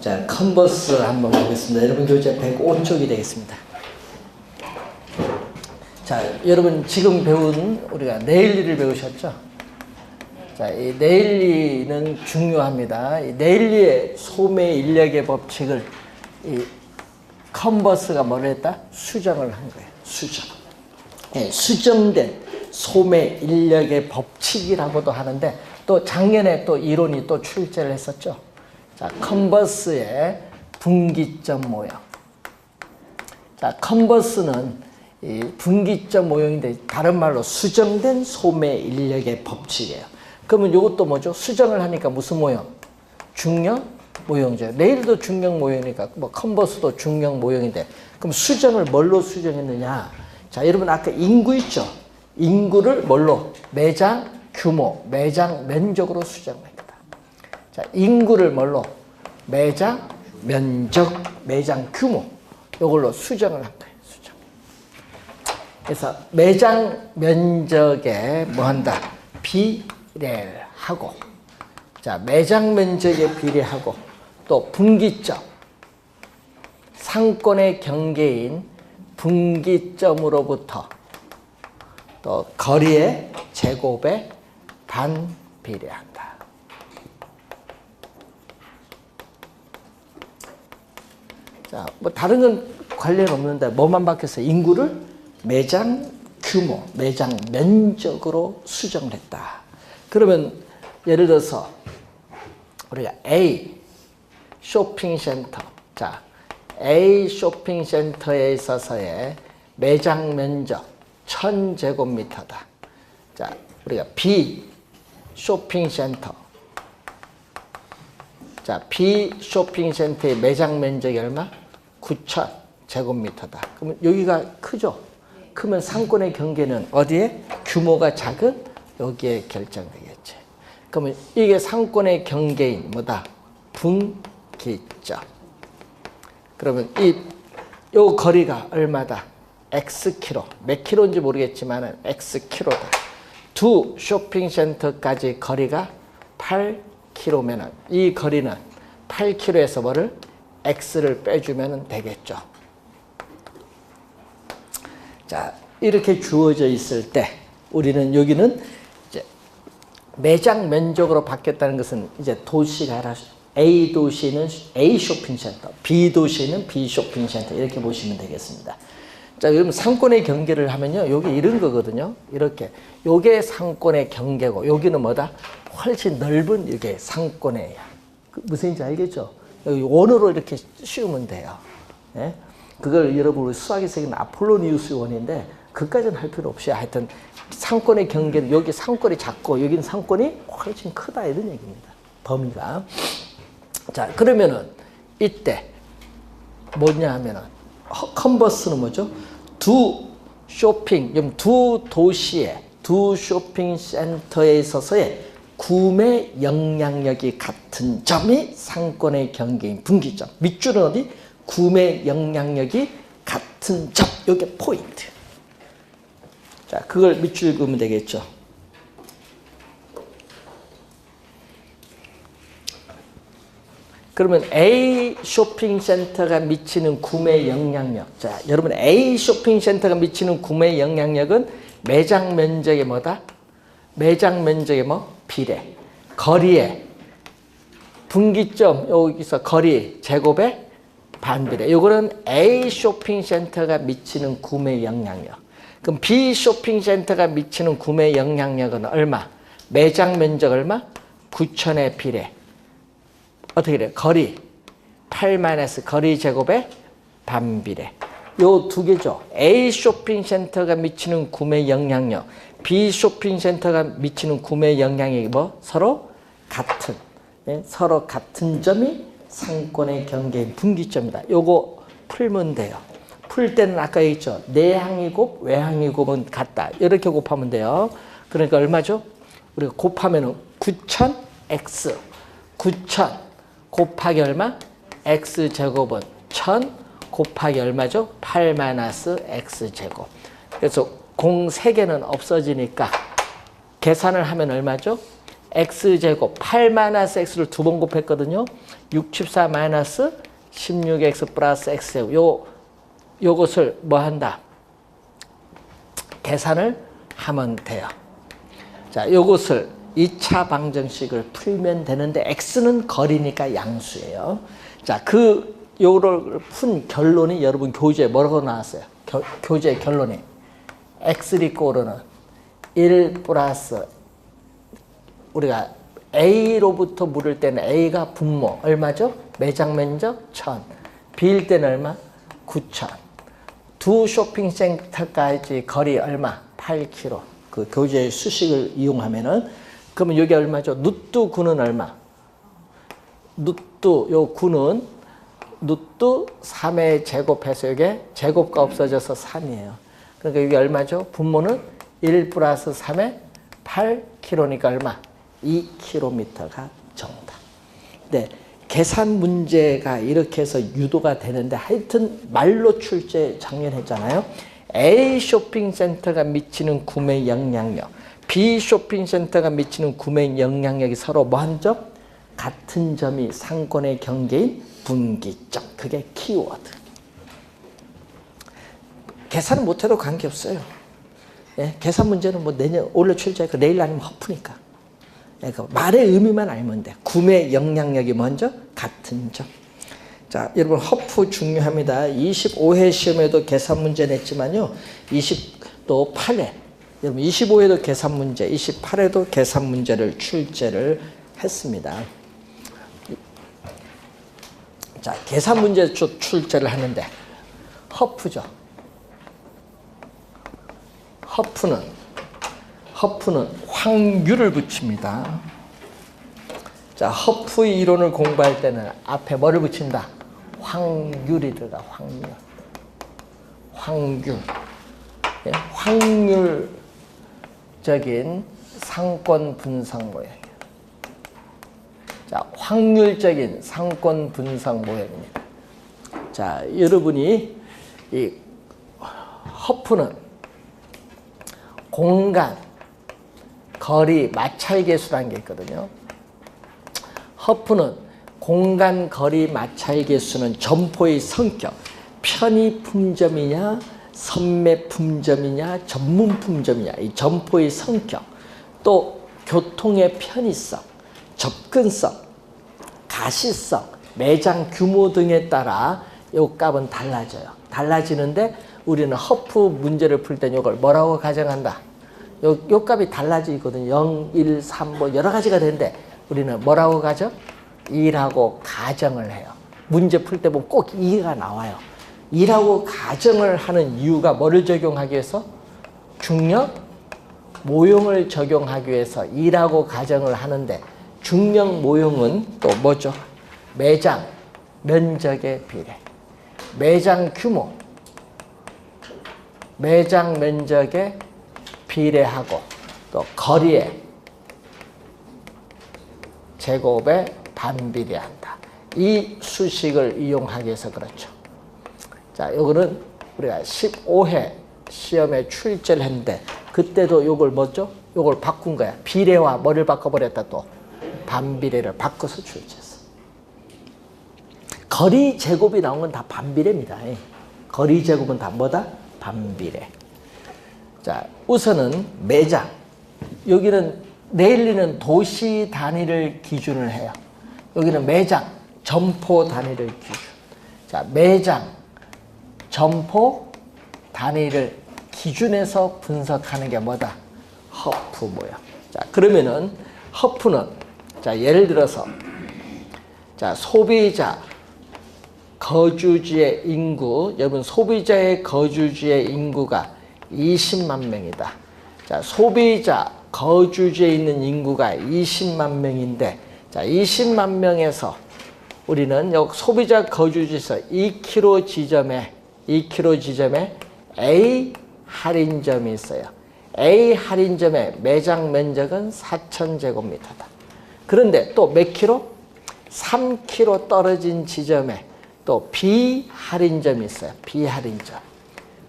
자, 컨버스 한번 보겠습니다. 여러분 교재 105쪽이 되겠습니다. 자, 여러분 지금 배운 우리가 네일리를 배우셨죠? 자, 이 네일리는 중요합니다. 이 네일리의 소매 인력의 법칙을 이 컨버스가 뭐를 했다? 수정을 한 거예요. 수정. 예, 수정된 소매 인력의 법칙이라고도 하는데 또 작년에 또 이론이 또 출제를 했었죠. 자, 컨버스의 분기점 모형. 자, 컨버스는 이 분기점 모형인데 다른 말로 수정된 소매 인력의 법칙이에요. 그러면 이것도 뭐죠? 수정을 하니까 무슨 모형? 중력 모형이죠. 네일도 중력 모형이니까 뭐 컨버스도 중력 모형인데 그럼 수정을 뭘로 수정했느냐? 자, 여러분 아까 인구 있죠? 인구를 뭘로? 매장 규모, 매장 면적으로 수정합니다. 자, 인구를 뭘로? 매장 면적, 매장 규모 이걸로 수정을 한 거예요. 수정. 그래서 매장 면적에 뭐 한다? 비례를 하고, 자, 매장 면적에 비례하고 또 분기점, 상권의 경계인 분기점으로부터 또 거리의 제곱에 반비례한다. 자, 뭐 다른 건 관련 없는데 뭐만 바뀌었어요? 인구를 매장 규모, 매장 면적으로 수정을 했다. 그러면 예를 들어서 우리가 A 쇼핑센터, 자, A 쇼핑센터에 있어서의 매장 면적 1000제곱미터다. 자, 우리가 B 쇼핑센터, 자, B 쇼핑센터의 매장 면적이 얼마? 9000제곱미터다. 그러면 여기가 크죠? 크면 상권의 경계는 어디에? 규모가 작은 여기에 결정되겠지. 그러면 이게 상권의 경계인 뭐다? 분기점. 그러면 요 거리가 얼마다? X키로. 몇 킬로인지 모르겠지만 X키로다. 두 쇼핑센터까지 거리가 8km면 이 거리는 8km에서 뭐를? X를 빼주면 되겠죠. 자, 이렇게 주어져 있을 때 우리는 여기는 이제 매장 면적으로 바뀌었다는 것은 이제 도시가 알아. A 도시는 A 쇼핑센터, B 도시는 B 쇼핑센터 이렇게 보시면 되겠습니다. 자, 그럼 상권의 경계를 하면요, 여기 이런 거거든요. 이렇게 요게 상권의 경계고 여기는 뭐다? 훨씬 넓은 이게 상권의 무슨 인지 알겠죠? 여기 원으로 이렇게 씌우면 돼요. 예? 그걸 여러분 우리 수학에 새긴 아폴로니우스 원인데 그까지는 할 필요 없이 하여튼 상권의 경계는 여기 상권이 작고 여기는 상권이 훨씬 크다 이런 얘기입니다. 범위가. 자, 그러면은 이때 뭐냐 하면은 컨버스는 뭐죠? 두 도시의 두 쇼핑센터에 있어서의 구매 영향력이 같은 점이 상권의 경계인 분기점. 밑줄은 어디? 구매 영향력이 같은 점. 이게 포인트. 자, 그걸 밑줄 그으면 되겠죠. 그러면 A 쇼핑센터가 미치는 구매 영향력. 자, 여러분 A 쇼핑센터가 미치는 구매 영향력은 매장 면적의 뭐다? 매장 면적의 뭐? 비례. 거리의 분기점, 여기서 거리 제곱의 반비례. 요거는 A 쇼핑센터가 미치는 구매 영향력. 그럼 B 쇼핑센터가 미치는 구매 영향력은 얼마? 매장 면적 얼마? 9000의 비례. 어떻게 돼? 거리 8- 거리 제곱의 반비례. 요 두 개죠. A 쇼핑센터가 미치는 구매 영향력, B 쇼핑센터가 미치는 구매 영향력이 뭐? 서로 같은. 예? 서로 같은 점이 상권의 경계인 분기점이다. 요거 풀면 돼요. 풀 때는 아까 얘기했죠. 내항이 곱, 외항이 곱은 같다. 이렇게 곱하면 돼요. 그러니까 얼마죠? 우리가 곱하면은 9000x. 9000 곱하기 얼마? x제곱은 1000 곱하기 얼마죠? 8-x제곱. 그래서 공 3개는 없어지니까 계산을 하면 얼마죠? x제곱 8 마이너스 x를 두 번 곱했거든요. 64 마이너스 16x 플러스 x제곱. 요것을 뭐 한다? 계산을 하면 돼요. 자, 요것을 2차 방정식을 풀면 되는데 x는 거리니까 양수예요. 자, 요를 푼 결론이 여러분 교재에 뭐라고 나왔어요? 교재 결론이 x 이꼬르는 1 플러스 우리가 A로부터 물을 때는 A가 분모 얼마죠? 매장 면적 1000. B일 때는 얼마? 9000. 두 쇼핑센터까지 거리 얼마? 8km. 그 교재의 수식을 이용하면은 그러면 여기 얼마죠? 누뚜 9는 얼마? 누뚜 요 9는 누뚜 3의 제곱해서 이게 제곱가 없어져서 3이에요. 그러니까 여기 얼마죠? 분모는 1 플러스 3의 8km니까 얼마? 2km가 정답. 네, 계산 문제가 이렇게 해서 유도가 되는데 하여튼 말로 출제 작년 했잖아요. A 쇼핑센터가 미치는 구매 영향력, B 쇼핑센터가 미치는 구매 영향력이 서로 뭐한 점? 같은 점이 상권의 경계인 분기점. 그게 키워드. 계산 못해도 관계없어요. 예, 계산 문제는 뭐 올해 출제하고 내일 아니면 허프니까. 그러니까 말의 의미만 알면 돼. 구매 영향력이 먼저 같은 점. 자, 여러분 허프 중요합니다. 25회 시험에도 계산 문제 냈지만요. 28회 여러분 25회도 계산 문제, 28회도 계산 문제를 출제를 했습니다. 자, 계산 문제 출제를 하는데 허프죠. 허프는 확률을 붙입니다. 자, 허프의 이론을 공부할 때는 앞에 뭐를 붙인다? 확률이 들어가, 확률. 예, 확률적인 상권 분석 모형이에요. 자, 확률적인 상권 분석 모형입니다. 자, 여러분이 이 허프는 공간, 거리, 마찰계수라는 게 있거든요. 허프는 공간, 거리, 마찰계수는 점포의 성격, 편의품점이냐, 선매품점이냐, 전문품점이냐, 이 점포의 성격, 또 교통의 편의성, 접근성, 가시성, 매장 규모 등에 따라 이 값은 달라져요. 달라지는데 우리는 허프 문제를 풀 때 이걸 뭐라고 가정한다? 요 값이 달라지거든요. 0, 1, 3 뭐 여러 가지가 되는데 우리는 뭐라고 가정? 2라고 가정을 해요. 문제 풀 때 보면 꼭 2가 나와요. 2라고 가정을 하는 이유가 뭐를 적용하기 위해서? 중력 모형을 적용하기 위해서 2라고 가정을 하는데 중력 모형은 또 뭐죠? 매장 면적의 비례, 매장 규모, 매장 면적에 비례하고 또 거리의 제곱에 반비례한다. 이 수식을 이용하기 위해서 그렇죠. 자, 요거는 우리가 15회 시험에 출제를 했는데 그때도 요걸 뭐죠? 요걸 바꾼 거야. 비례와 뭐를 바꿔버렸다 또 반비례를 바꿔서 출제했어. 거리 제곱이 나온 건 다 반비례입니다. 거리 제곱은 다 뭐다? 반비례. 자, 우선은 매장. 여기는 내일리는 도시 단위를 기준을 해요. 여기는 매장, 점포 단위를 기준. 자, 매장, 점포 단위를 기준해서 분석하는 게 뭐다? 허프 모형. 자, 그러면은 허프는 자, 예를 들어서 자, 소비자 거주지의 인구, 여러분 소비자의 거주지의 인구가 20만 명이다. 자, 소비자 거주지에 있는 인구가 20만 명인데 자, 20만 명에서 우리는 여기 소비자 거주지에서 2km 지점에 A 할인점이 있어요. A 할인점의 매장 면적은 4,000제곱미터다. 그런데 또 몇 킬로? 3km 떨어진 지점에 또 B 할인점이 있어요. B 할인점.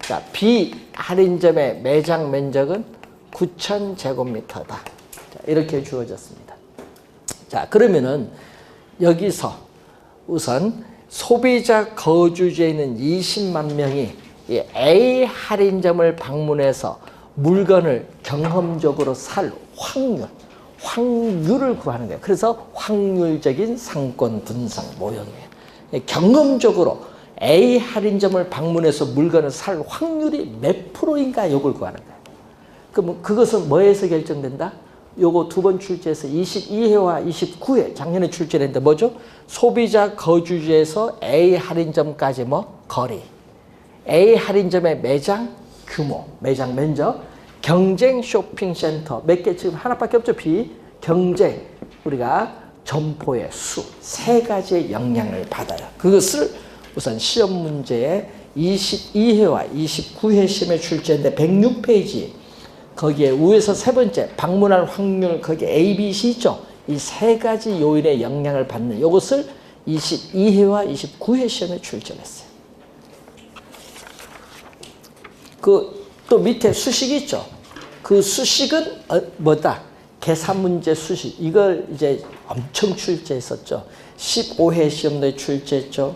자, B 할인점의 매장 면적은 9,000제곱미터다. 자, 이렇게 주어졌습니다. 자, 그러면은 여기서 우선 소비자 거주지에 있는 20만 명이 이 A 할인점을 방문해서 물건을 경험적으로 살 확률을 구하는 거예요. 그래서 확률적인 상권 분석 모형이에요. 경험적으로 A 할인점을 방문해서 물건을 살 확률이 몇 프로인가 이걸 구하는 거예요. 그럼 그것은 뭐에서 결정된다? 요거 두 번 출제해서 22회와 29회 작년에 출제했는데 뭐죠? 소비자 거주지에서 A 할인점까지 뭐? 거리. A 할인점의 매장 규모, 매장 면적, 경쟁 쇼핑센터 몇 개 지금 하나밖에 없죠. B. 경쟁 우리가 점포의 수 세 가지의 영향을 받아요. 그것을 우선 시험 문제에 22회와 29회 시험에 출제했는데 106페이지 거기에 위에서 세 번째 방문할 확률 거기에 A, B, C 있죠. 이 세 가지 요인의 영향을 받는 이것을 22회와 29회 시험에 출제했어요. 또 밑에 수식이 있죠. 그 수식은 뭐다? 계산 문제 수식. 이걸 이제 엄청 출제했었죠. 15회 시험에 출제했죠.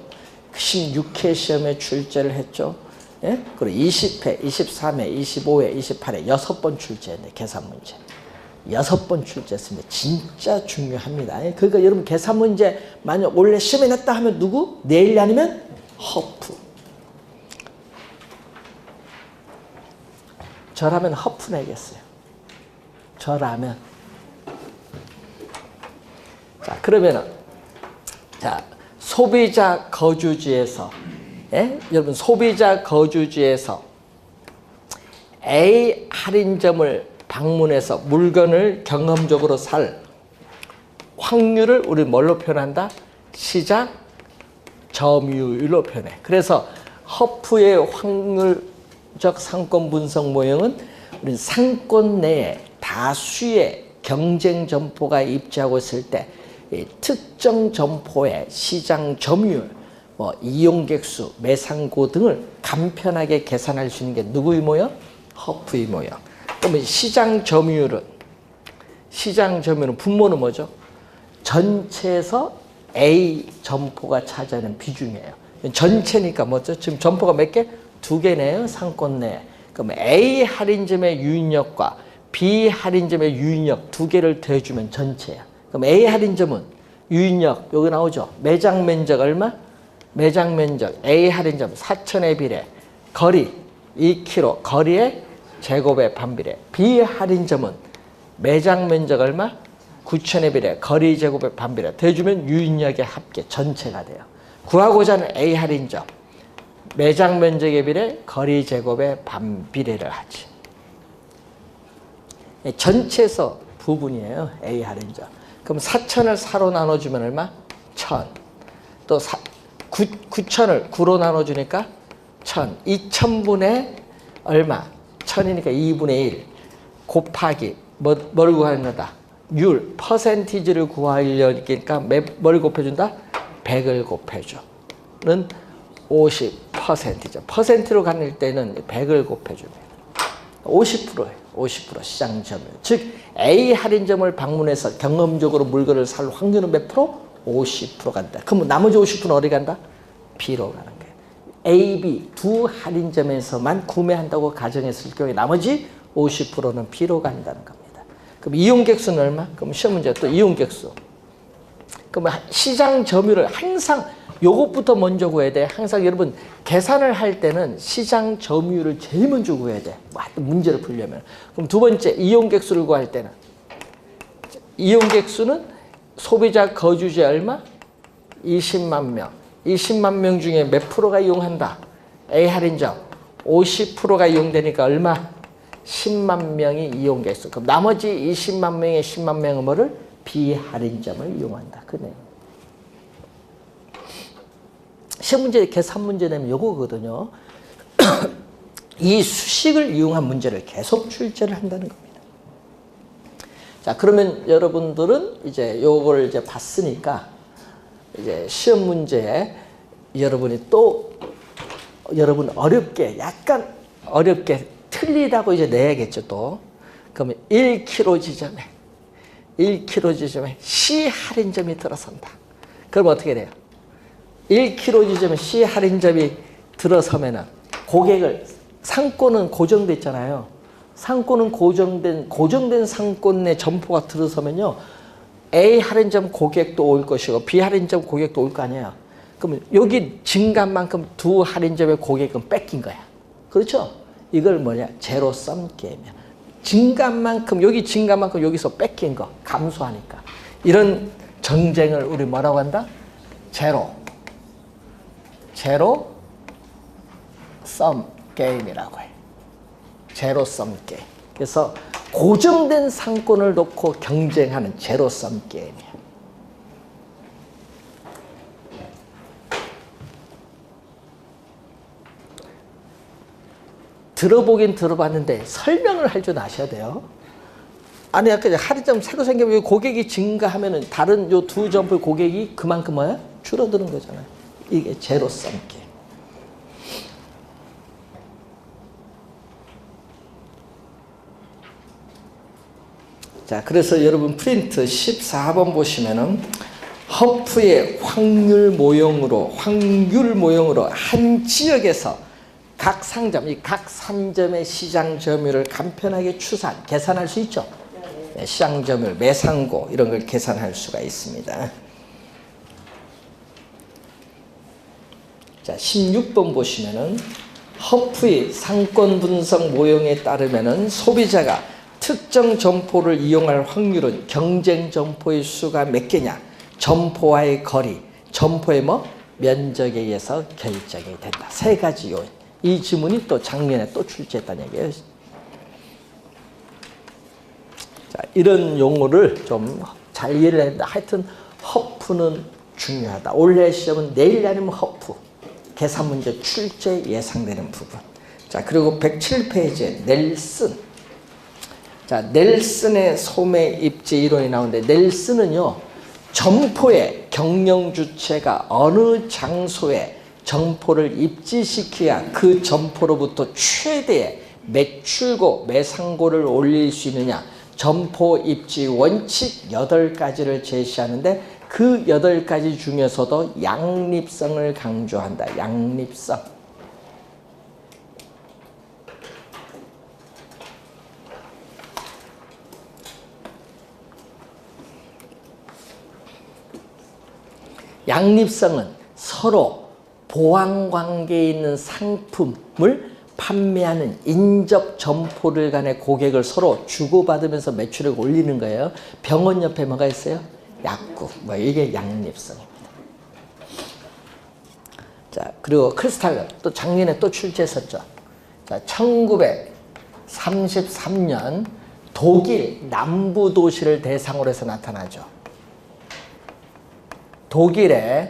16회 시험에 출제를 했죠. 예? 그리고 20회, 23회, 25회, 28회 6번 출제했네. 계산 문제. 6번 출제했습니다. 진짜 중요합니다. 그러니까 여러분 계산 문제 만약 원래 시험에 냈다 하면 누구? 네일리 아니면 허프. 저라면 허프 내겠어요. 저라면. 자, 그러면은, 자, 소비자 거주지에서, 예? 여러분, 소비자 거주지에서 A 할인점을 방문해서 물건을 경험적으로 살 확률을 우리 뭘로 표현한다? 시장 점유율로 표현해. 그래서 허프의 확률적 상권 분석 모형은 우리 상권 내에 다수의 경쟁 점포가 입지하고 있을 때 특정 점포의 시장 점유율, 뭐 이용객 수, 매상고 등을 간편하게 계산할 수 있는 게 누구의 모형? 허프의 모형. 그러면 시장 점유율은 분모는 뭐죠? 전체에서 A 점포가 차지하는 비중이에요. 전체니까 뭐죠? 지금 점포가 몇 개? 2개네요. 상권 내에. 그럼 A 할인점의 유인력과 B 할인점의 유인력 2개를 더해주면 전체야. 그럼 A 할인점은 유인력 여기 나오죠. 매장 면적 얼마? 매장 면적 A 할인점 4,000에 비례 거리 2km 거리에 제곱에 반비례. B 할인점은 매장 면적 얼마? 9,000에 비례 거리 제곱에 반비례. 더해주면 유인력의 합계 전체가 돼요. 구하고자 하는 A 할인점 매장 면적에 비례 거리 제곱에 반비례를 하지. 전체에서 부분이에요. A 할인점. 그럼 4,000을 4로 나눠주면 얼마? 1,000. 또 9,000을 9로 나눠주니까 1,000. 2,000분의 얼마? 1,000이니까 2분의 1 곱하기 뭘 구하는 거다? 율, 퍼센티지를 구하려니까 뭘 곱해준다? 100을 곱해줘는 50%죠. 퍼센트로 가릴 때는 100을 곱해줍니다. 50%예요. 50% 시장 점유율. 즉 A 할인점을 방문해서 경험적으로 물건을 살 확률은 몇 프로? 50% 간다. 그럼 나머지 50%는 어디 간다? B로 가는 거예요. A, B 두 할인점에서만 구매한다고 가정했을 경우에 나머지 50%는 B로 간다는 겁니다. 그럼 이용객 수는 얼마? 그럼 시험 문제 또 이용객 수. 그럼 시장 점유율을 항상 요것부터 먼저 구해야 돼. 항상 여러분 계산을 할 때는 시장 점유율을 제일 먼저 구해야 돼. 문제를 풀려면. 그럼 두 번째 이용객 수를 구할 때는 이용객 수는 소비자 거주지 얼마? 20만 명. 20만 명 중에 몇 프로가 이용한다? A 할인점 50%가 이용되니까 얼마? 10만 명이 이용객 수. 그럼 나머지 20만 명의 10만 명은 뭐를? B 할인점을 이용한다. 그 내용. 시험 문제 계산 문제 내면 요거거든요. 이 수식을 이용한 문제를 계속 출제를 한다는 겁니다. 자, 그러면 여러분들은 이제 요걸 이제 봤으니까 이제 시험 문제에 여러분이 또 여러분 약간 어렵게 틀리다고 이제 내야겠죠, 또. 그러면 1km 지점에 1kg 지점에 C 할인점이 들어선다. 그럼 어떻게 돼요? 1kg 지점에 C 할인점이 들어서면은 고객을, 상권은 고정돼 있잖아요. 상권은 고정된 상권 내 점포가 들어서면요, A 할인점 고객도 올 것이고 B 할인점 고객도 올 거 아니에요. 그러면 여기 증가한 만큼 두 할인점의 고객은 뺏긴 거야. 그렇죠? 이걸 뭐냐? 제로섬 게임이야. 증가한 만큼, 여기 증가한 만큼 여기서 뺏긴 거 감소하니까. 이런 전쟁을 우리 뭐라고 한다? 제로섬 게임이라고 해. 제로섬 게임. 그래서 고정된 상권을 놓고 경쟁하는 제로섬 게임이야. 들어보긴 들어봤는데 설명을 할 줄 아셔야 돼요. 아니, 아까 할인점 새로 생기면 고객이 증가하면은 다른 요 두 점포의 고객이 그만큼 뭐야? 줄어드는 거잖아요. 이게 제로섬 게임. 자, 그래서 여러분 프린트 14번 보시면은 허프의 확률 모형으로 한 지역에서 각 상점, 이 각 상점의 시장 점유율을 간편하게 계산할 수 있죠. 네, 시장 점유율, 매상고 이런 걸 계산할 수가 있습니다. 자, 16번 보시면은 허프의 상권 분석 모형에 따르면은 소비자가 특정 점포를 이용할 확률은 경쟁 점포의 수가 몇 개냐, 점포와의 거리, 점포의 면적에 의해서 결정이 된다. 세 가지 요인. 이 지문이 또 작년에 또 출제했다는 얘기예요. 자, 이런 용어를 좀 잘 이해를 했는데, 하여튼 허프는 중요하다. 올해 시험은 내일 아니면 허프. 계산 문제 출제 예상되는 부분. 자, 그리고 107페이지에 넬슨. 자, 넬슨의 소매 입지 이론이 나오는데, 넬슨은요, 점포의 경영 주체가 어느 장소에 점포를 입지시켜야 그 점포로부터 최대의 매출고 매상고를 올릴 수 있느냐, 점포 입지 원칙 8가지를 제시하는데, 그 8가지 중에서도 양립성을 강조한다. 양립성. 양립성은 서로 보완관계에 있는 상품을 판매하는 인접 점포들 간의 고객을 서로 주고받으면서 매출을 올리는 거예요. 병원 옆에 뭐가 있어요? 약국. 이게 양립성입니다. 자, 그리고 크리스탈러 또 작년에 또 출제했었죠. 자, 1933년 독일 남부 도시를 대상으로 해서 나타나죠. 독일의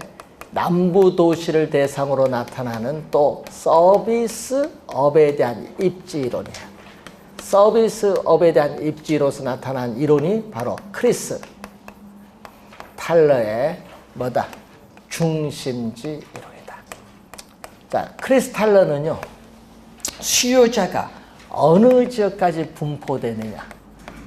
남부 도시를 대상으로 나타나는 또 서비스업에 대한 입지이론이야. 서비스업에 대한 입지로서 나타난 이론이 바로 크리스 탈러의 중심지 이론이다. 자, 크리스 탈러는요, 수요자가 어느 지역까지 분포되느냐.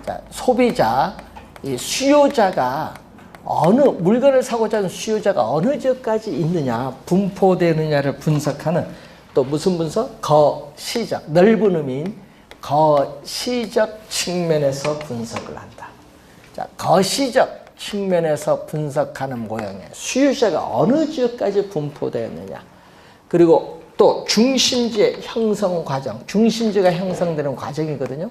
자, 소비자, 이 수요자가 어느 물건을 사고자 하는 수요자가 어느 지역까지 있느냐, 분포되느냐를 분석하는, 또 무슨 분석? 거시적, 넓은 의미인 거시적 측면에서 분석을 한다. 자, 거시적 측면에서 분석하는 모형에 수요자가 어느 지역까지 분포되었느냐, 그리고 또 중심지의 형성 과정, 중심지가 형성되는 과정이거든요.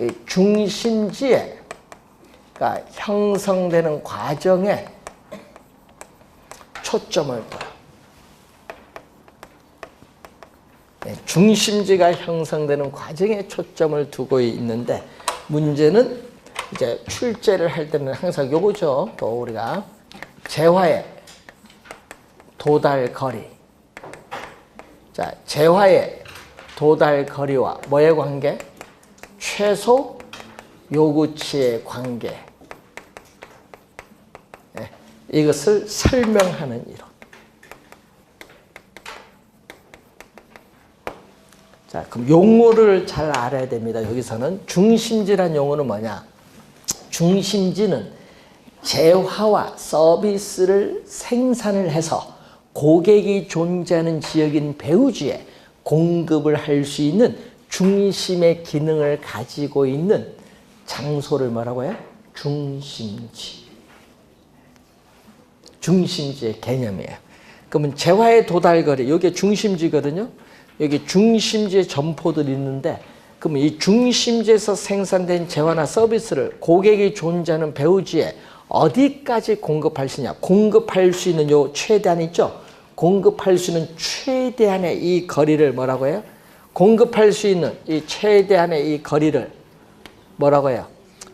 이 중심지에 그러니까 형성되는 과정에 초점을 둬요. 중심지가 형성되는 과정에 초점을 두고 있는데, 문제는 이제 출제를 할 때는 항상 요거죠. 또 우리가 재화의 도달 거리. 자, 재화의 도달 거리와 뭐의 관계? 최소 요구치의 관계. 네, 이것을 설명하는 이론. 자, 그럼 용어를 잘 알아야 됩니다. 여기서는 중심지란 용어는 뭐냐? 중심지는 재화와 서비스를 생산을 해서 고객이 존재하는 지역인 배후지에 공급을 할 수 있는 중심의 기능을 가지고 있는 장소를 뭐라고 해요? 중심지. 중심지의 개념이에요. 그러면 재화의 도달거리, 여기 중심지거든요. 여기 중심지에 점포들이 있는데, 그러면 이 중심지에서 생산된 재화나 서비스를 고객이 존재하는 배후지에 어디까지 공급할 수 있냐? 공급할 수 있는 요 최대한 있죠? 공급할 수 있는 최대한의 이 거리를 뭐라고 해요? 공급할 수 있는 이 최대한의 이 거리를 뭐라고 해요?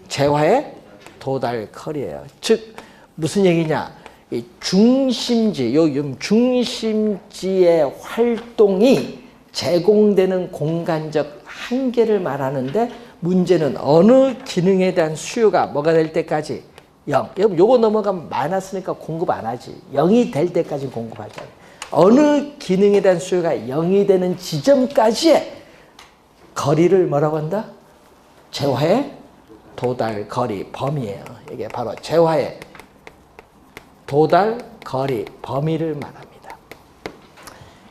재화의 도달거리예요. 즉 무슨 얘기냐? 이 중심지, 요 중심지의 활동이 제공되는 공간적 한계를 말하는데, 문제는 어느 기능에 대한 수요가 뭐가 될 때까지 0. 여러분 요거 넘어가면 마이너스니까 공급 안 하지. 0이 될 때까지 공급하잖아요. 어느 기능에 대한 수요가 0이 되는 지점까지의 거리를 뭐라고 한다? 재화의 도달 거리 범위예요. 이게 바로 재화의 도달 거리 범위를 말합니다.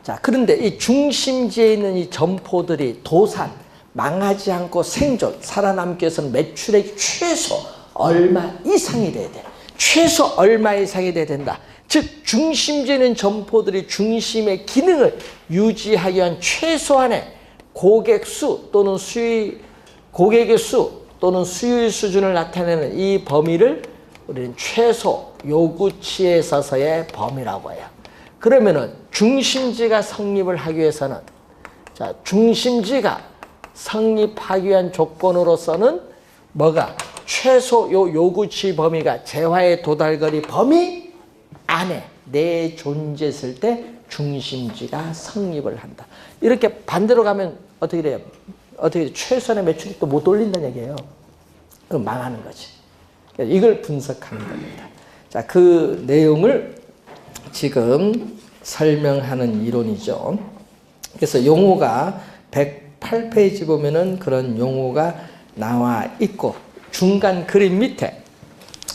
자, 그런데 이 중심지에 있는 이 점포들이 도산, 망하지 않고 생존, 살아남기 위해서는 매출액이 최소 얼마 이상이 돼야 돼. 최소 얼마 이상이 돼야 된다. 즉 중심지에 있는 점포들이 중심의 기능을 유지하기 위한 최소한의 고객의 수 또는 수요의 수준을 나타내는 이 범위를 우리는 최소 요구치에 있어서의 범위라고 해요. 그러면은 중심지가 성립을 하기 위해서는, 자, 중심지가 성립하기 위한 조건으로서는 뭐가? 최소 요 요구치 범위가 재화의 도달거리 범위 안에 내 존재했을 때 중심지가 성립을 한다. 이렇게 반대로 가면 어떻게 돼요? 어떻게 최소한의 매출액도 못 올린다는 얘기예요. 그럼 망하는 거지. 이걸 분석하는 겁니다. 자, 그 내용을 지금 설명하는 이론이죠. 그래서 용어가 108페이지 보면은 그런 용어가 나와 있고, 중간 그림 밑에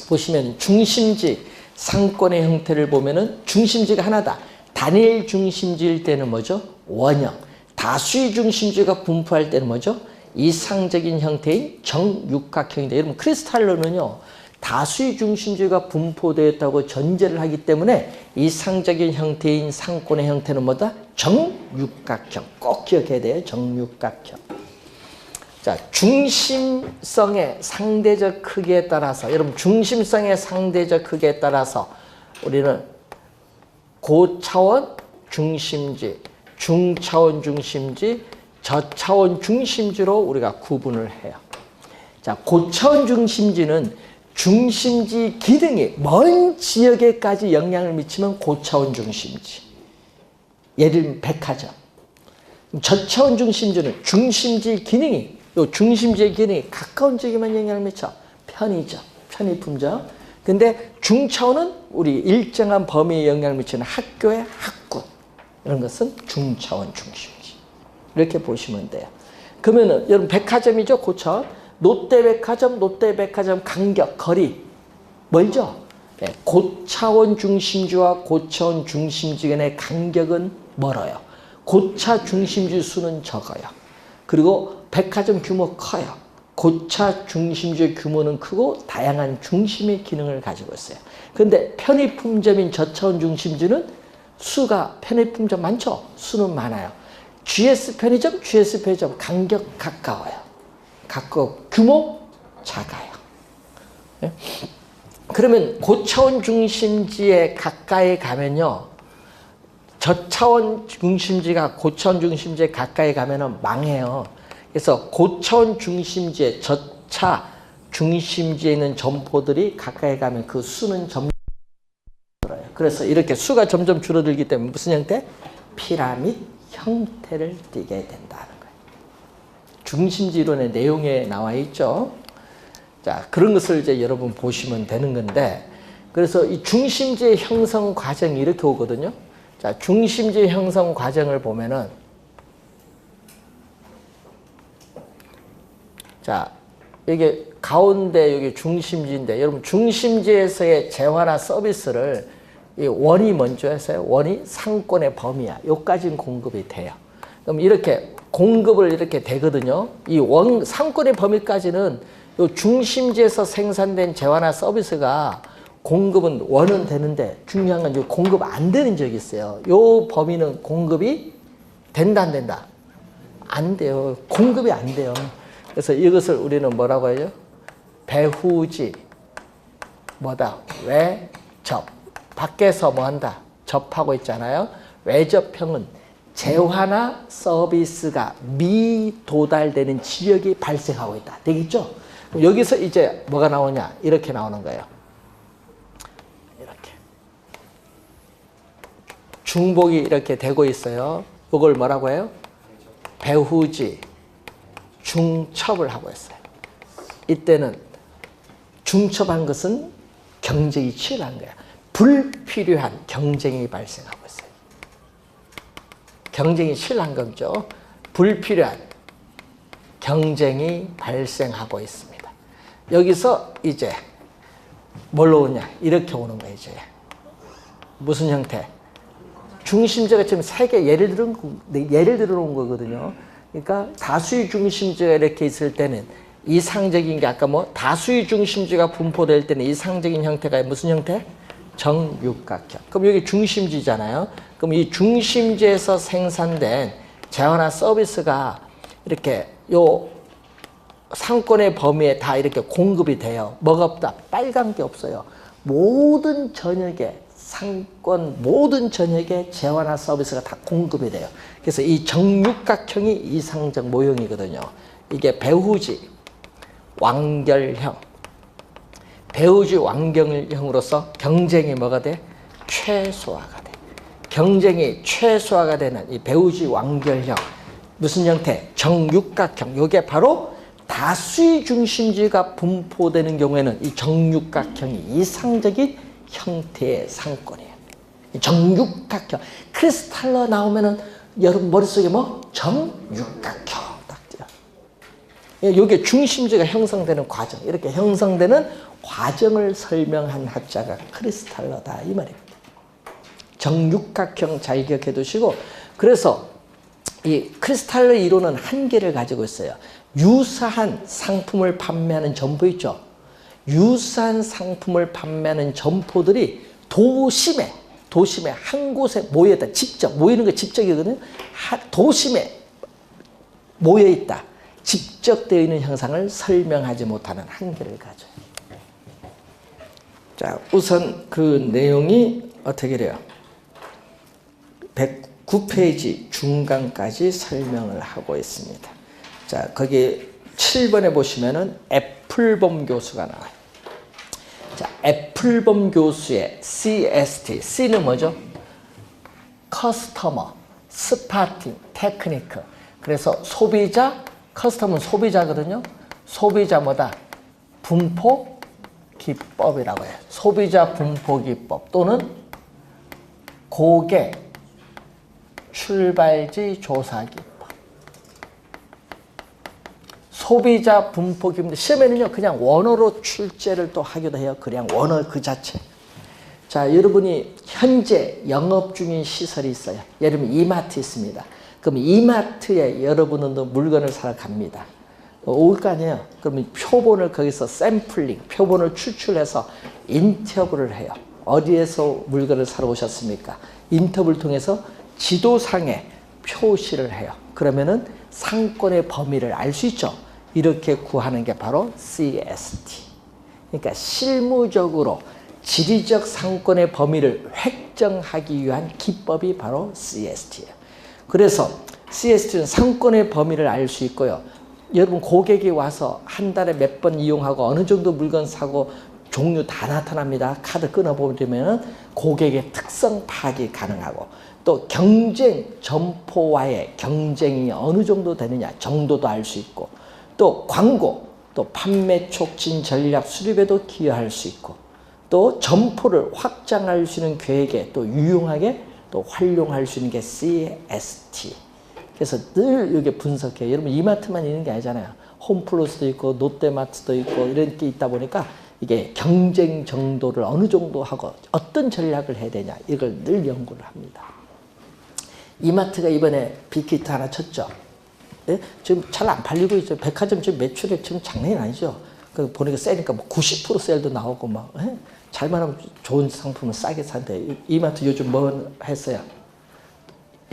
보시면 중심지 상권의 형태를 보면은 중심지가 하나다. 단일 중심지일 때는 뭐죠? 원형. 다수의 중심지가 분포할 때는 뭐죠? 이상적인 형태인 정육각형이다. 여러분 크리스탈로는요, 다수의 중심지가 분포되었다고 전제를 하기 때문에 이상적인 형태인 상권의 형태는 뭐다? 정육각형. 꼭 기억해야 돼요. 정육각형. 자, 중심성의 상대적 크기에 따라서, 여러분 중심성의 상대적 크기에 따라서 우리는 고차원 중심지, 중차원 중심지, 저차원 중심지로 우리가 구분을 해요. 자, 고차원 중심지는 중심지 기능이 먼 지역에까지 영향을 미치면 고차원 중심지. 예를 들면 백화점. 저차원 중심지는 중심지 기능이, 요 중심지의 기능이 가까운 지역에만 영향을 미쳐. 편의점, 편의품점. 근데 중차원은 우리 일정한 범위에 영향을 미치는 학교의 학군. 이런 것은 중차원 중심지. 이렇게 보시면 돼요. 그러면은 여러분 백화점이죠, 고차원. 롯데백화점 간격, 거리 멀죠? 네, 고차원 중심지와 고차원 중심지 간의 간격은 멀어요. 고차 중심지 수는 적어요. 그리고 백화점 규모 커요. 고차 중심지의 규모는 크고 다양한 중심의 기능을 가지고 있어요. 그런데 편의품점인 저차원 중심지는 수가, 편의품점 많죠? 수는 많아요. GS 편의점 간격 가까워요. 규모 작아요. 네? 그러면 고차원 중심지에 가까이 가면요, 저차원 중심지가 고차원 중심지에 가까이 가면은 망해요. 그래서 고차원 중심지에 저차 중심지에 있는 점포들이 가까이 가면 그 수는 점점 줄어요. 그래서 이렇게 수가 점점 줄어들기 때문에 무슨 형태? 피라밋 형태를 띠게 된다는 거예요. 중심지 이론의 내용에 나와 있죠. 자, 그런 것을 이제 여러분 보시면 되는 건데, 그래서 이 중심지의 형성 과정이 이렇게 오거든요. 자, 중심지 형성 과정을 보면은, 자, 이게 가운데 여기 중심지인데 여러분 중심지에서의 재화나 서비스를 이 원이 뭔지 아세요? 원이 상권의 범위야. 요까지는 공급이 돼요. 그럼 이렇게 공급을 이렇게 되거든요. 이 상권의 범위까지는 요 중심지에서 생산된 재화나 서비스가 공급은 원은 되는데 중요한 건 요 공급 안 되는 적이 있어요. 요 범위는 공급이 된다 안 된다? 안 돼요. 공급이 안 돼요. 그래서 이것을 우리는 뭐라고 하죠? 배후지 뭐다? 외접. 밖에서 뭐 한다? 접하고 있잖아요. 외접형은 재화나 서비스가 미도달되는 지역이 발생하고 있다. 되겠죠? 그럼 여기서 이제 뭐가 나오냐? 이렇게 나오는 거예요. 이렇게. 중복이 이렇게 되고 있어요. 이걸 뭐라고 해요? 배후지, 중첩을 하고 있어요. 이때는 중첩한 것은 경쟁이 치열한 거야. 불필요한 경쟁이 발생하고 있어요. 경쟁이 치열한 거죠. 불필요한 경쟁이 발생하고 있습니다. 여기서 이제 뭘로 오냐? 이렇게 오는 거예요. 이제 무슨 형태? 중심제가 지금 세 개 예를 들어놓은 거거든요. 그러니까 다수의 중심제가 이렇게 있을 때는 이상적인 게 아까 뭐 다수의 중심제가 분포될 때는 이상적인 형태가 무슨 형태? 정육각형. 그럼 여기 중심지잖아요. 그럼 이 중심지에서 생산된 재화나 서비스가 이렇게 요 상권의 범위에 다 이렇게 공급이 돼요. 뭐가 없다? 빨간 게 없어요. 모든 전역에 상권, 모든 전역에 재화나 서비스가 다 공급이 돼요. 그래서 이 정육각형이 이상적 모형이거든요. 이게 배후지, 완결형. 배후지 완결형으로서 경쟁이 뭐가 돼? 최소화가 돼. 경쟁이 최소화가 되는 이 배후지 완결형. 무슨 형태? 정육각형. 이게 바로 다수의 중심지가 분포되는 경우에는 이 정육각형이 이상적인 형태의 상권이에요. 정육각형. 크리스탈로 나오면은 여러분 머릿속에 뭐? 정육각형. 딱 띄어. 이게 중심지가 형성되는 과정. 이렇게 형성되는 과정을 설명한 학자가 크리스탈러다 이 말입니다. 정육각형 잘 기억해 두시고, 그래서 이 크리스탈러 이론은 한계를 가지고 있어요. 유사한 상품을 판매하는 점포 있죠. 유사한 상품을 판매하는 점포들이 도심에 한 곳에 모여있다. 직접 모이는 거 직접이거든요. 도심에 모여있다. 집적되어 있는 형상을 설명하지 못하는 한계를 가져요. 자, 우선 그 내용이 어떻게 돼요? 109페이지 중간까지 설명을 하고 있습니다. 자, 거기 7번에 보시면은 애플범 교수가 나와요. 자, 애플범 교수의 CST. C는 뭐죠? 커스터머, 스파팅, 테크니크. 그래서 소비자, 커스터머는 소비자거든요. 소비자 뭐다? 분포 기법이라고 해요. 소비자 분포 기법 또는 고객 출발지 조사 기법. 소비자 분포 기법. 시험에는요, 그냥 원어로 출제를 또 하기도 해요. 그냥 원어 그 자체. 자, 여러분이 현재 영업 중인 시설이 있어요. 예를 들면 이마트 있습니다. 그럼 이마트에 여러분은 물건을 사러 갑니다. 올 거 아니에요. 그러면 표본을 거기서 샘플링, 표본을 추출해서 인터뷰를 해요. 어디에서 물건을 사러 오셨습니까? 인터뷰를 통해서 지도상에 표시를 해요. 그러면은 상권의 범위를 알 수 있죠. 이렇게 구하는 게 바로 CST. 그러니까 실무적으로 지리적 상권의 범위를 획정하기 위한 기법이 바로 CST예요. 그래서 CST는 상권의 범위를 알 수 있고요. 여러분 고객이 와서 한 달에 몇 번 이용하고 어느 정도 물건 사고 종류 다 나타납니다. 카드 끊어보면 고객의 특성 파악이 가능하고, 또 경쟁 점포와의 경쟁이 어느 정도 되느냐 정도도 알 수 있고, 또 광고, 또 판매 촉진 전략 수립에도 기여할 수 있고, 또 점포를 확장할 수 있는 계획에 또 유용하게 또 활용할 수 있는 게 CST. 그래서 늘 이게 분석해요. 여러분 이마트만 있는 게 아니잖아요. 홈플러스도 있고 롯데마트도 있고 이런 게 있다 보니까 이게 경쟁 정도를 어느 정도 하고 어떤 전략을 해야 되냐 이걸 늘 연구를 합니다. 이마트가 이번에 빅히트 하나 쳤죠. 예? 지금 잘 안 팔리고 있죠. 백화점 지금 매출액 지금 장난이 아니죠. 그 보니까 세니까 뭐 90% 세일도 나오고 막 예? 잘만 하면 좋은 상품을 싸게 산대. 이마트 요즘 뭐 했어요?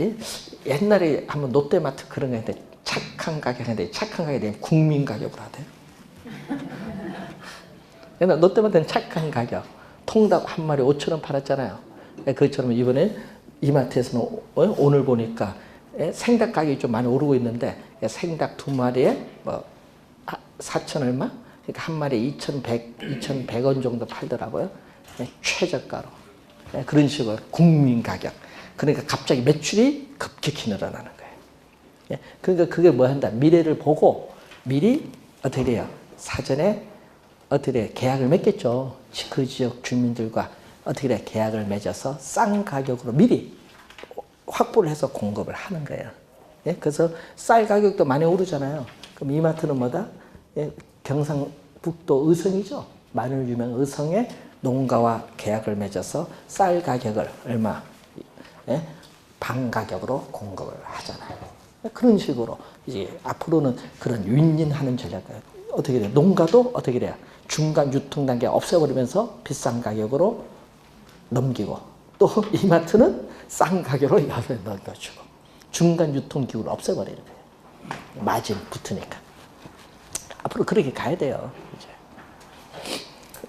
예? 옛날에 한번 롯데마트 그런 거 했는데 착한 가격인데 착한 가격이 국민 가격으로 하대요. 옛날 롯데마트는 착한 가격 통닭 한 마리 5,000원 팔았잖아요. 그것처럼 이번에 이마트에서는 오늘 보니까 생닭 가격이 좀 많이 오르고 있는데 생닭 두 마리에 뭐 4천 얼마? 그러니까 한 마리에 2,100원 정도 팔더라고요. 최저가로. 그런 식으로 국민 가격. 그러니까 갑자기 매출이 급격히 늘어나는 거예요. 그러니까 그게 뭐 한다? 미래를 보고 미리 어떻게 돼요? 사전에 어떻게 돼요? 계약을 맺겠죠. 그 지역 주민들과 어떻게 돼요? 계약을 맺어서 싼 가격으로 미리 확보를 해서 공급을 하는 거예요. 그래서 쌀 가격도 많이 오르잖아요. 그럼 이마트는 뭐다? 경상북도 의성이죠. 마늘 유명 의성에 농가와 계약을 맺어서 쌀 가격을 얼마? 반 가격으로 공급을 하잖아요. 그런 식으로 이제 앞으로는 그런 윈윈하는 전략을 어떻게 돼요? 농가도 어떻게 돼요? 중간 유통 단계 없애버리면서 비싼 가격으로 넘기고 또 이마트는 싼 가격으로 옆에 넘겨주고 중간 유통 기구를 없애버리는 거예요. 마진 붙으니까. 앞으로 그렇게 가야 돼요. 이제.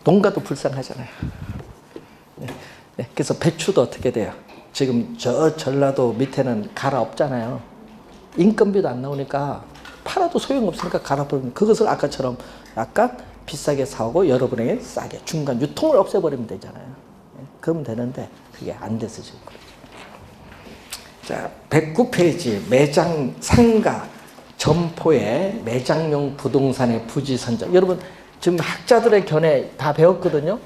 농가도 불쌍하잖아요. 그래서 배추도 어떻게 돼요? 지금 저 전라도 밑에는 가라 없잖아요. 인건비도 안 나오니까 팔아도 소용없으니까 갈아버리면 그것을 아까처럼 약간 비싸게 사오고 여러분에게 싸게 중간 유통을 없애버리면 되잖아요. 그러면 되는데 그게 안 돼서 지금 그렇죠. 자, 109페이지 매장 상가 점포의 매장용 부동산의 부지 선정. 여러분 지금 학자들의 견해 다 배웠거든요.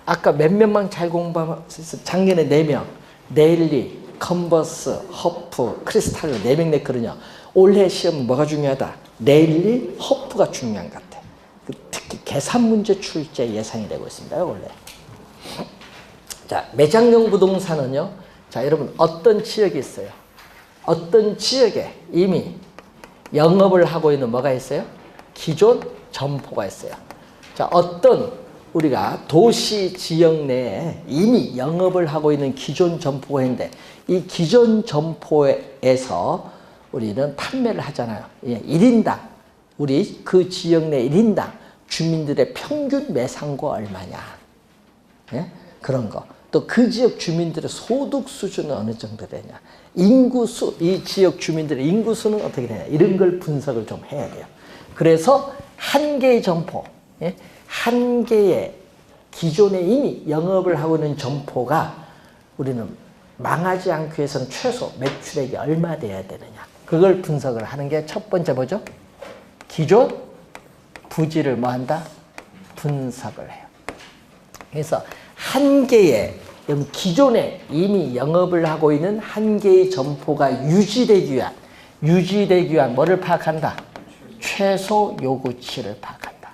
아까 몇몇만 잘 공부하면서 작년에 4명 네일리, 컨버스, 허프, 크리스탈로 4명 냈거든요. 올해 시험은 뭐가 중요하다? 네일리, 허프가 중요한 것 같아. 특히 계산 문제 출제 예상이 되고 있습니다. 원래. 자, 매장용 부동산은요. 자, 여러분 어떤 지역이 있어요? 어떤 지역에 이미 영업을 하고 있는 뭐가 있어요? 기존 점포가 있어요. 자, 어떤 우리가 도시 지역 내에 이미 영업을 하고 있는 기존 점포가 있는데 이 기존 점포에서 우리는 판매를 하잖아요. 1인당 우리 그 지역 내 1인당 주민들의 평균 매상고 얼마냐. 그런 거. 또 그 지역 주민들의 소득 수준은 어느 정도 되냐. 인구수, 이 지역 주민들의 인구수는 어떻게 되냐. 이런 걸 분석을 좀 해야 돼요. 그래서 한 개의 점포, 한 개의 기존에 이미 영업을 하고 있는 점포가 우리는 망하지 않기 위해서는 최소 매출액이 얼마 돼야 되느냐. 그걸 분석을 하는 게 첫 번째 뭐죠? 기존 부지를 뭐 한다? 분석을 해요. 그래서 한 개의 기존에 이미 영업을 하고 있는 한 개의 점포가 유지되기 위한 뭐를 파악한다? 최소 요구치를 파악한다.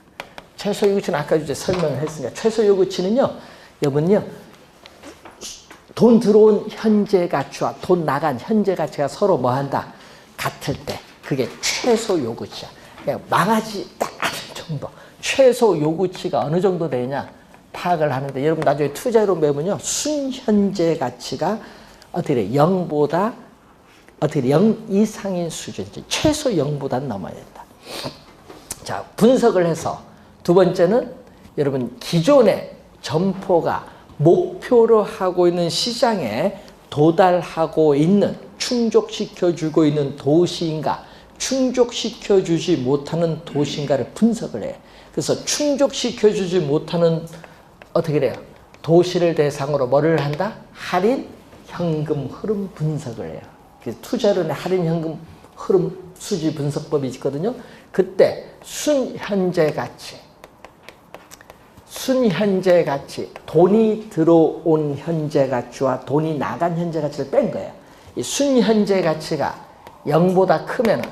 최소 요구치는 아까 이제 설명을 했으니까 최소 요구치는요, 여러분요, 돈 들어온 현재 가치와 돈 나간 현재 가치가 서로 뭐 한다? 같을 때 그게 최소 요구치야. 그냥 망하지 딱 않을 정도. 최소 요구치가 어느 정도 되냐? 파악을 하는데 여러분 나중에 투자로 배우면요. 순현재 가치가 어떻게 돼? 0보다 어떻게 돼? 0 이상인 수준이지. 최소 0보다 넘어야 된다. 자, 분석을 해서 두 번째는 여러분 기존의 점포가 목표로 하고 있는 시장에 도달하고 있는 충족시켜주고 있는 도시인가 충족시켜주지 못하는 도시인가를 분석을 해요. 그래서 충족시켜주지 못하는 어떻게 돼요? 도시를 대상으로 뭐를 한다? 할인 현금 흐름 분석을 해요. 그래서 투자론의 할인 현금 흐름 수지 분석법이 있거든요. 그때 순현재 가치, 돈이 들어온 현재 가치와 돈이 나간 현재 가치를 뺀 거예요. 이 순현재 가치가 0보다 크면은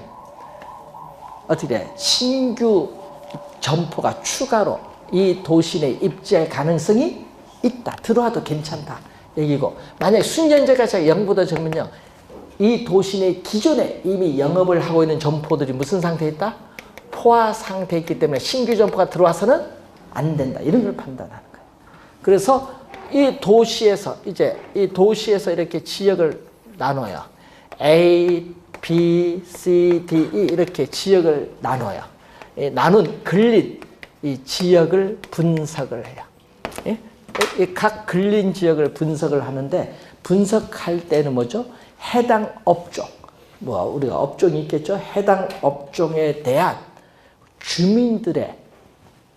어떻게 돼? 신규 점포가 추가로 이 도시 내에 입지할 가능성이 있다. 들어와도 괜찮다. 얘기고, 만약에 순현재가 0보다 적으면요, 이 도시 내 기존에 이미 영업을 하고 있는 점포들이 무슨 상태에 있다? 포화 상태에 있기 때문에 신규 점포가 들어와서는 안 된다. 이런 걸 판단하는 거예요. 그래서 이 도시에서 이렇게 지역을 나눠요. A, B, C, D, E 이렇게 지역을 나눠요. 나눈 근린 이 지역을 분석을 해요. 예? 각 근린 지역을 분석을 하는데, 분석할 때는 뭐죠? 해당 업종, 우리가 업종이 있겠죠? 해당 업종에 대한 주민들의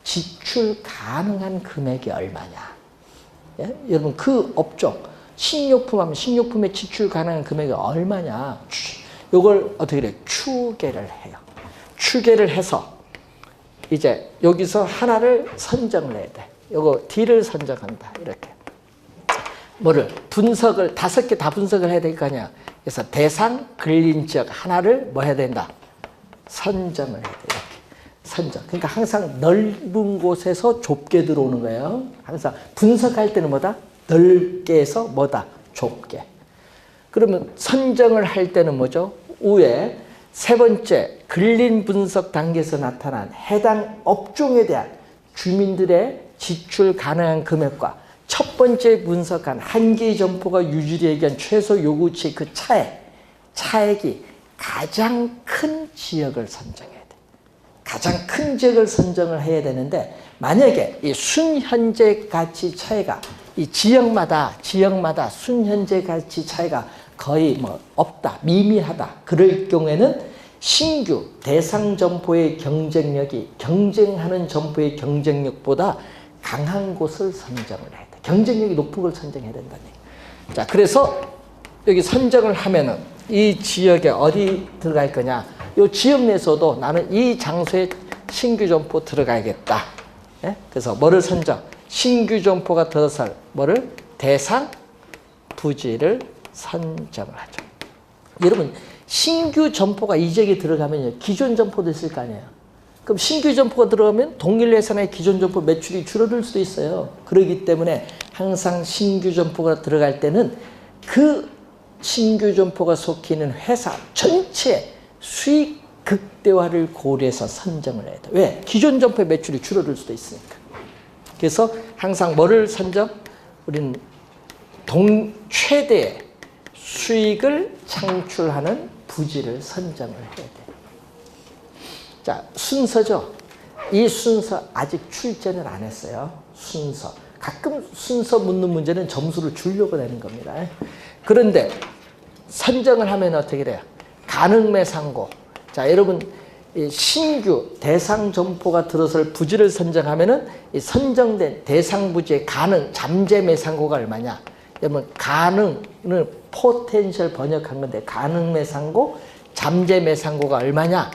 지출 가능한 금액이 얼마냐? 예? 여러분, 그 업종, 식료품 하면 식료품의 지출 가능한 금액이 얼마냐? 요걸 어떻게 돼? 추계를 해요. 추계를 해서 이제 여기서 하나를 선정을 해야 돼. 요거 D를 선정한다. 이렇게. 뭐를? 분석을, 5개 다 분석을 해야 될 거 아니야. 그래서 대상, 근린 지역 하나를 뭐 해야 된다? 선정을 해야 돼. 이렇게. 선정. 그러니까 항상 넓은 곳에서 좁게 들어오는 거예요. 항상 분석할 때는 뭐다? 넓게 해서 뭐다? 좁게. 그러면 선정을 할 때는 뭐죠? 위에 세 번째, 근린 분석 단계에서 나타난 해당 업종에 대한 주민들의 지출 가능한 금액과 첫 번째 분석한 한 개의 점포가 유지되기 위한 최소 요구치 그 차액이 가장 큰 지역을 선정해야 돼. 가장 큰 지역을 선정을 해야 되는데, 만약에 이 순현재 가치 차이가 이 지역마다 순현재 가치 차이가 거의 없다, 미미하다. 그럴 경우에는 신규 대상 점포의 경쟁력이 경쟁하는 점포의 경쟁력보다 강한 곳을 선정을 해야 돼. 경쟁력이 높은 걸 선정해야 된다는 얘기예요. 자, 그래서 여기 선정을 하면은 이 지역에 어디 들어갈 거냐? 이 지역 내에서도 나는 이 장소에 신규 점포 들어가야겠다. 예? 그래서 뭐를 선정? 신규 점포가 들어설 뭐를? 대상 부지를 선정을 하죠. 여러분, 신규 점포가 이 지역에 들어가면요, 기존 점포도 있을 거 아니에요. 그럼 신규 점포가 들어가면 동일 예산의 기존 점포 매출이 줄어들 수도 있어요. 그렇기 때문에 항상 신규 점포가 들어갈 때는 그 신규 점포가 속해 있는 회사 전체 수익 극대화를 고려해서 선정을 해야 돼. 왜? 기존 점포의 매출이 줄어들 수도 있으니까. 그래서 항상 뭐를 선정? 우리는 최대의 수익을 창출하는 부지를 선정을 해야 돼. 자, 순서죠. 이 순서 아직 출제는 안 했어요. 순서. 가끔 순서 묻는 문제는 점수를 주려고 내는 겁니다. 그런데 선정을 하면 어떻게 돼요? 가능매상고. 자, 여러분, 이 신규 대상 점포가 들어설 부지를 선정하면은 이 선정된 대상 부지의 가능 잠재 매상고가 얼마냐? 여러분, 가능은 포텐셜 번역한 건데 가능 매상고, 잠재 매상고가 얼마냐?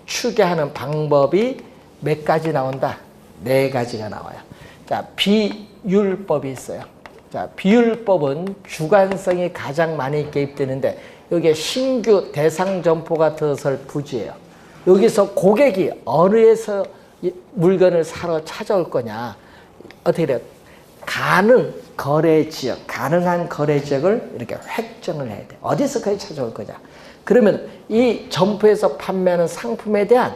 추계하는 방법이 몇 가지 나온다? 4가지가 나와요. 자, 비율법이 있어요. 자, 비율법은 주관성이 가장 많이 개입되는데, 여기에 신규 대상 점포가 들어설 부지예요. 여기서 고객이 어느에서 물건을 사러 찾아올 거냐? 어떻게 돼요? 가능한 거래 지역을 이렇게 획정을 해야 돼. 어디서까지 찾아올 거냐? 그러면 이 점포에서 판매하는 상품에 대한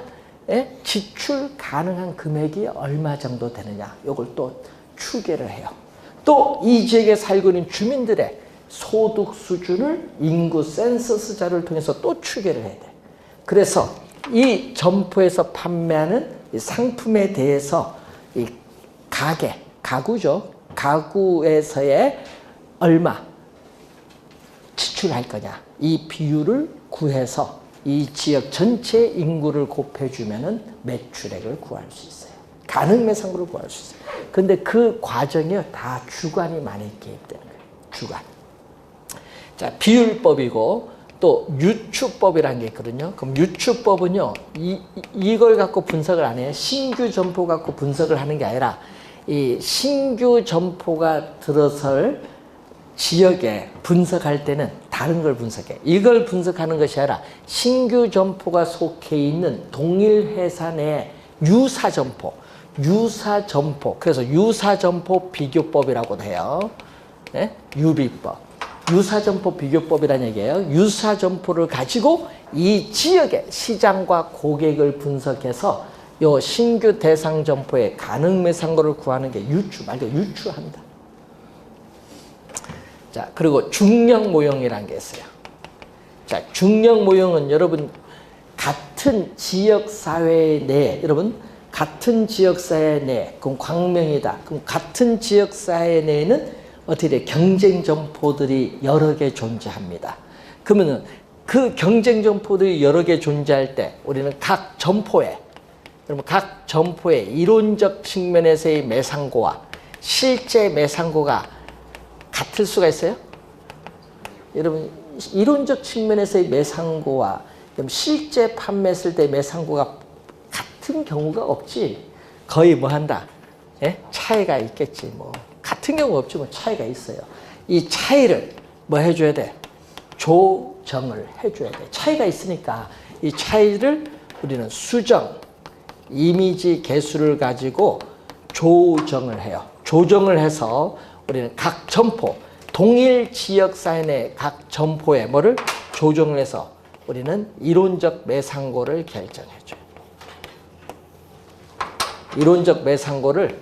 지출 가능한 금액이 얼마 정도 되느냐? 이걸 또 추계를 해요. 또 이 지역에 살고 있는 주민들의 소득 수준을 인구 센서스 자료를 통해서 또 추계를 해야 돼. 그래서 이 점포에서 판매하는 이 상품에 대해서 이 가구죠. 가구에서의 얼마 지출할 거냐. 이 비율을 구해서 이 지역 전체 인구를 곱해주면은 매출액을 구할 수 있어요. 가능매상고를 구할 수 있어요. 근데 그 과정이요, 다 주관이 많이 개입되는 거예요. 주관. 자, 비율법이고 또 유추법이라는 게 있거든요. 그럼 유추법은요, 이걸 갖고 분석을 안 해요. 신규 점포 갖고 분석을 하는 게 아니라 이 신규 점포가 들어설 지역에 분석할 때는 다른 걸 분석해. 이걸 분석하는 것이 아니라 신규 점포가 속해 있는 동일 회사 내 유사 점포, 그래서 유사 점포 비교법이라고도 해요. 네? 유비법. 유사 점포 비교법이라는 얘기예요. 유사 점포를 가지고 이 지역의 시장과 고객을 분석해서 요 신규 대상 점포의 가능 매상고를 구하는 게 유추한다. 자, 그리고 중력 모형이라는 게 있어요. 자, 중력 모형은 여러분 같은 지역 사회 내에, 여러분 같은 지역 사회 내에, 그럼 광명이다. 그럼 같은 지역 사회 내에는 어떻게 돼? 경쟁 점포들이 여러 개 존재합니다. 그러면은 그 경쟁 점포들이 여러 개 존재할 때 우리는 각 점포의 이론적 측면에서의 매상고와 실제 매상고가 같을 수가 있어요? 여러분, 이론적 측면에서의 매상고와 실제 판매했을 때 매상고가 같은 경우가 없지. 거의 뭐 한다? 예? 차이가 있겠지. 뭐 같은 경우 없지, 뭐 차이가 있어요. 이 차이를 뭐 해줘야 돼? 조정을 해줘야 돼. 차이가 있으니까 이 차이를 우리는 수정, 이미지 개수를 가지고 조정을 해요. 조정을 해서 우리는 각 점포, 동일 지역 사회 내 각 점포에 뭐를 조정을 해서 우리는 이론적 매상고를 결정해줘요. 이론적 매상고를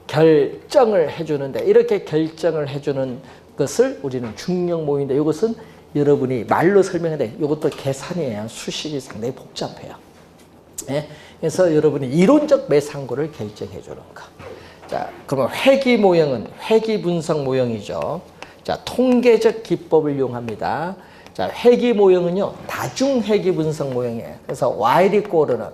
결정을 해주는데, 이렇게 결정을 해주는 것을 우리는 중력 모형인데, 이것은 여러분이 말로 설명하는데 이것도 계산이에요. 수식이 상당히 복잡해요. 예? 그래서 여러분이 이론적 매상고를 결정해 주는 거. 자, 그러면 회귀 모형은 회귀 분석 모형이죠. 자, 통계적 기법을 이용합니다. 자, 회귀 모형은요, 다중 회귀 분석 모형이에요. 그래서 y 이꼬르는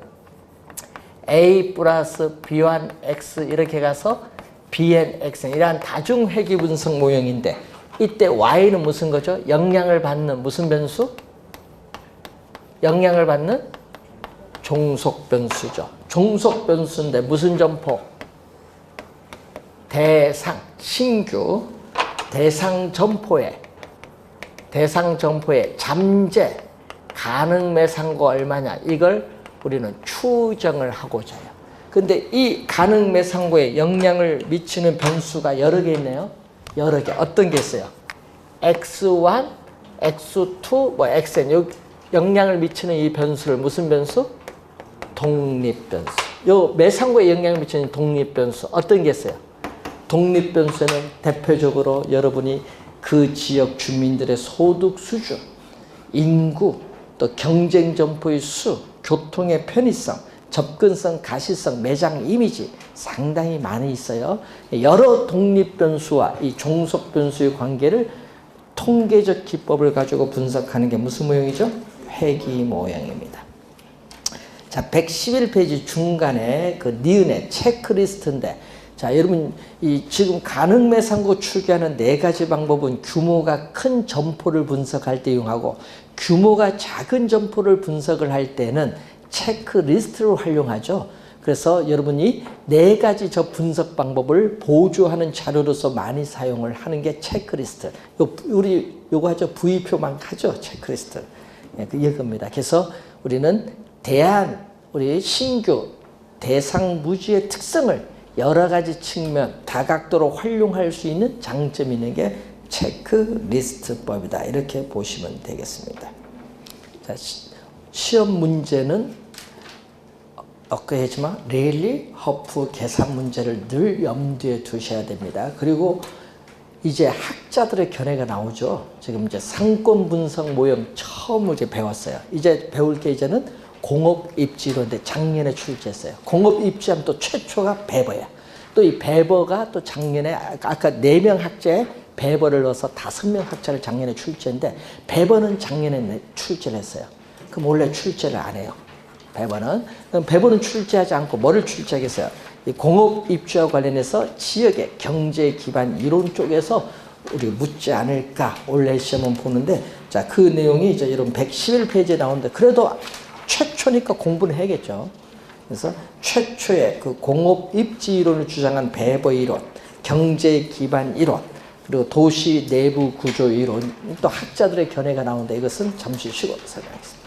a 플러스 b1 x 이렇게 가서 bn x 이러한 다중 회귀 분석 모형인데, 이때 y는 무슨 거죠? 영향을 받는 무슨 변수? 영향을 받는 종속 변수죠. 종속 변수인데 무슨 점포? 대상, 신규 대상 점포에 잠재 가능 매상고 얼마냐, 이걸 우리는 추정을 하고자 해요. 근데 이 가능 매상고에 영향을 미치는 변수가 여러 개 있네요. 여러 개. 어떤 게 있어요? x1, x2, 뭐 xn. 영향을 미치는 이 변수를 무슨 변수? 독립변수. 요 매상고에 영향을 미치는 독립변수 어떤 게 있어요? 독립변수에는 대표적으로 여러분이 그 지역 주민들의 소득 수준, 인구, 또 경쟁 점포의 수, 교통의 편의성, 접근성, 가시성, 매장 이미지 상당히 많이 있어요. 여러 독립변수와 이 종속변수의 관계를 통계적 기법을 가지고 분석하는 게 무슨 모형이죠? 회귀 모형입니다. 자, 111페이지 중간에 그 니은의 체크리스트인데, 자, 여러분 이 지금 가능 매상고 추계하는 네 가지 방법은 규모가 큰 점포를 분석할 때 이용하고, 규모가 작은 점포를 분석을 할 때는 체크리스트를 활용하죠. 그래서 여러분이 네 가지 저 분석 방법을 보조하는 자료로서 많이 사용을 하는 게 체크리스트. 우리 요거 하죠. V표만 하죠. 체크리스트. 예, 이겁니다. 그래서 우리는 우리 신규 대상 무지의 특성을 여러 가지 측면 다각도로 활용할 수 있는 장점이 있는 게 체크리스트법이다. 이렇게 보시면 되겠습니다. 자, 시험 문제는 엊그제지만 레일리, 허프 계산 문제를 늘 염두에 두셔야 됩니다. 그리고 이제 학자들의 견해가 나오죠. 지금 이제 상권 분석 모형 처음 이제 배웠어요. 이제 배울 게 이제는 공업 입지론인데 작년에 출제했어요. 공업 입지하면 또 최초가 베버야. 또 이 베버가 또 작년에 아까 4명 학자에 베버를 넣어서 5명 학자를 작년에 출제했는데, 베버는 작년에 출제를 했어요. 그럼 원래 출제를 안 해요. 그럼 베버는 출제하지 않고 뭐를 출제하겠어요? 이 공업 입지와 관련해서 지역의 경제 기반 이론 쪽에서 우리 묻지 않을까 원래 시험은 보는데, 자, 그 내용이 이제 여러분 111페이지에 나오는데, 그래도 최초니까 공부는 해야겠죠. 그래서 최초의 그 공업 입지 이론을 주장한 베버 이론, 경제 기반 이론, 그리고 도시 내부 구조 이론, 또 학자들의 견해가 나오는데 이것은 잠시 쉬고 설명하겠습니다.